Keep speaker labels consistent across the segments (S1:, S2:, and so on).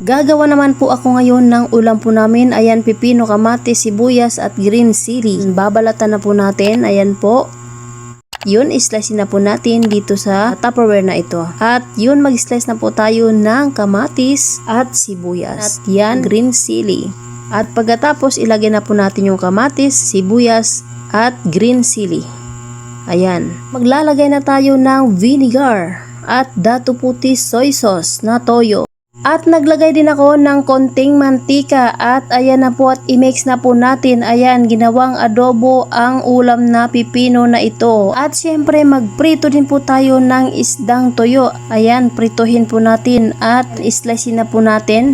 S1: Gagawa naman po ako ngayon ng ulam po namin. Ayan, pipino, kamatis, sibuyas at green chili. Babalatan na po natin. Ayan po. Yun, slice na po natin dito sa Tupperware na ito. At yun, mag-slice na po tayo ng kamatis at sibuyas. At yan, green chili. At pagkatapos, ilagay na po natin yung kamatis, sibuyas at green chili. Ayan. Maglalagay na tayo ng vinegar at dato puti soy sauce na toyo. At naglagay din ako ng konting mantika at ayan na po at i-mix na po natin. Ayan, ginawang adobo ang ulam na pipino na ito. At syempre magprito din po tayo ng isdang toyo. Ayan, prituhin po natin at slice na po natin.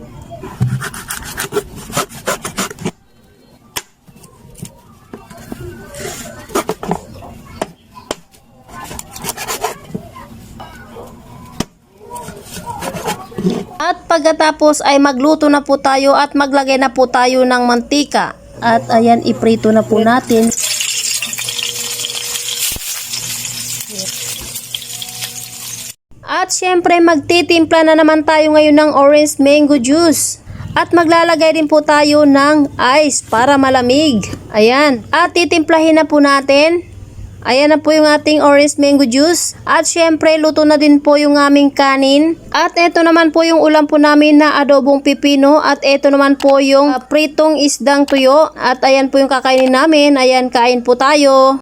S1: At pagkatapos ay magluto na po tayo at maglagay na po tayo ng mantika. At ayan, iprito na po natin. At syempre magtitimpla na naman tayo ngayon ng orange mango juice. At maglalagay din po tayo ng ice para malamig. Ayan. At titimplahin na po natin. Ayan na po yung ating orange mango juice. At syempre, luto na din po yung aming kanin. At ito naman po yung ulam po namin na adobong pipino. At ito naman po yung pritong isdang tuyo. At ayan po yung kakainin namin. Ayan, kain po tayo.